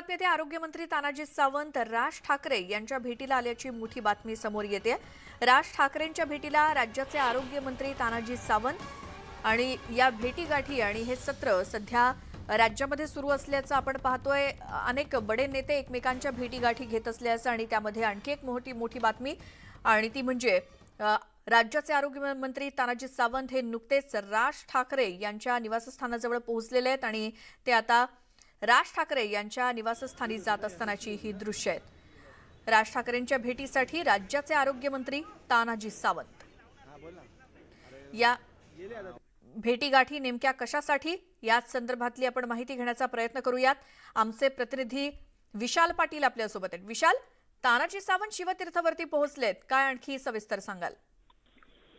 बातमी येते. आरोग्यमंत्री तानाजी सावंत राज ठाकरे यांच्या भेटीला आल्याची मोठी बातमी समोर येते. राज ठाकरेंच्या भेटीला राज्याचे आरोग्यमंत्री तानाजी सावंत आणि या भेटीगाठी आणि हे सत्र सध्या राज्यामध्ये सुरू असल्याचं आपण पाहतोय. अनेक बडे नेते एकमेकांच्या भेटीगाठी घेत असल्याचं आणि त्यामध्ये आणखी एक मोठी बातमी आणि ती म्हणजे राज्याचे आरोग्यमंत्री तानाजी सावंत हे नुकतेच राज ठाकरे यांच्या निवासस्थानाजवळ पोहोचलेले आहेत आणि ते आता राज ठाकरे यांच्या निवासस्थानी जात असतानाची ही दृश्य आहेत. राज ठाकरेंच्या भेटीसाठी राज्याचे आरोग्यमंत्री तानाजी सावंत. या भेटीगाठी नेमक्या कशासाठी याच संदर्भातली आपण माहिती घेण्याचा प्रयत्न करूयात. आमचे प्रतिनिधी विशाल पाटील आपल्यासोबत आहेत. विशाल, तानाजी सावंत शिवतीर्थवरती पोहोचलेत, काय आणखी सविस्तर सांगाल?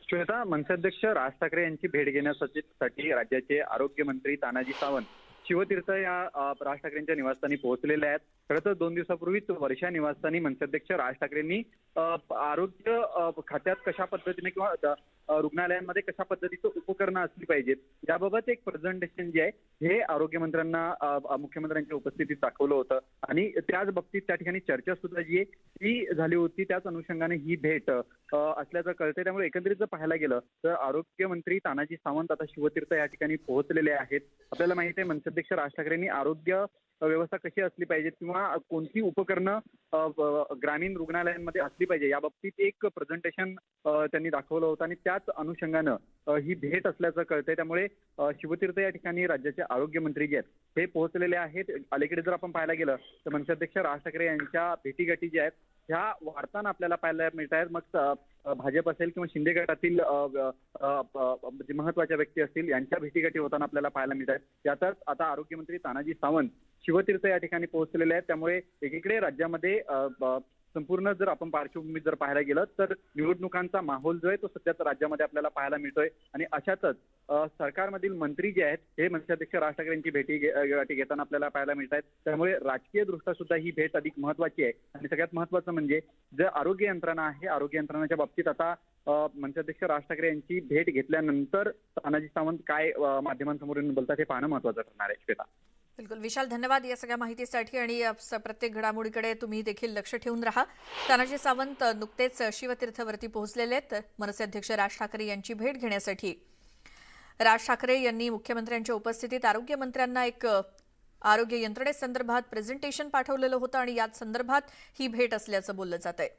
श्वेता, मनसेअध्यक्ष राज ठाकरे यांची भेट घेण्यासाठी राज्याचे आरोग्यमंत्री तानाजी सावंत शिवतीर्थ या राज ठाकरेंच्या निवासस्थानी पोहोचलेले आहेत. खरं तर 2 दिवसापूर्वीच वर्षा निवासस्थानी मनसेअध्यक्ष राज ठाकरेंनी आरोग्य खात्यात कशा पद्धतीने किंवा रुग्णालयांमध्ये कशा पद्धतीचं उपकरणं असली पाहिजेत याबाबत एक प्रेझेंटेशन जे आहे हे आरोग्यमंत्र्यांना मुख्यमंत्र्यांच्या उपस्थितीत दाखवलं होतं आणि त्याच बाबतीत त्या ठिकाणी चर्चा सुद्धा जी आहे ती झाली होती. त्याच अनुषंगाने ही भेट असल्याचं कळतंय. त्यामुळे एकंदरीत जर पाहायला गेलं तर आरोग्यमंत्री तानाजी सावंत आता शिवतीर्थ या ठिकाणी पोहोचलेले आहेत. आपल्याला माहिती आहे मनसेअध्यक्ष राज ठाकरेंनी आरोग्य व्यवस्था कशी असली पाहिजे किंवा कोणती उपकरणं ग्रामीण रुग्णालयांमध्ये असली पाहिजे याबाबतीत एक प्रेझेंटेशन त्यांनी दाखवलं होतं आणि त्याच अनुषंगानं ही भेट असल्याचं कळतंय. त्यामुळे शिवतीर्थ या ठिकाणी राज्याचे आरोग्यमंत्री जे आहेत हे पोहोचलेले आहेत. अलीकडे जर आपण पाहायला गेलं तर मनसेअध्यक्ष राज ठाकरे यांच्या भेटीगाठी ज्या आहेत ह्या वाढताना आपल्याला पाहायला मिळत आहेत. मग भाजप असेल किंवा शिंदे गटातील जे महत्वाच्या व्यक्ती असतील यांच्या भेटीगाठी होताना आपल्याला पाहायला मिळत आहेत. यातच आता आरोग्यमंत्री तानाजी सावंत शिवतीर्थ या ठिकाणी पोहोचलेले आहेत. त्यामुळे एकीकडे राज्यामध्ये संपूर्ण जर आपण पार्श्वभूमीत जर पाहायला गेलं तर निवडणुकांचा माहोल जो आहे तो सध्या राज्यामध्ये आपल्याला पाहायला मिळतोय आणि अशातच सरकारमधील मंत्री जे आहेत हे मनसेअध्यक्ष राज ठाकरे यांची भेटी घेताना आपल्याला पाहायला मिळत आहेत. त्यामुळे राजकीय दृष्ट्या सुद्धा ही भेट अधिक महत्वाची आहे आणि सगळ्यात महत्वाचं म्हणजे जे आरोग्य यंत्रणा आहे आरोग्य यंत्रणाच्या बाबतीत आता मनसेअध्यक्ष राज ठाकरे यांची भेट घेतल्यानंतर तानाजी सावंत काय माध्यमांसमोर बोलतात हे पाहणं महत्वाचं ठरणार आहे. श्वेता, बिलकुल विशाल, धन्यवाद या सगळ्या माहितीसाठी आणि प्रत्येक घडामोडीकडे तुम्ही देखील लक्ष ठेवून राहा. तानाजी सावंत नुकतेच शिवतीर्थवरती पोहोचलेले आहेत मनसे अध्यक्ष राज ठाकरे यांची भेट घेण्यासाठी. राज ठाकरे यांनी मुख्यमंत्र्यांच्या उपस्थितीत आरोग्यमंत्र्यांना एक आरोग्य यंत्रणेसंदर्भात प्रेझेंटेशन पाठवलेलं होतं आणि याच संदर्भात ही भेट असल्याचं बोललं जात आहे.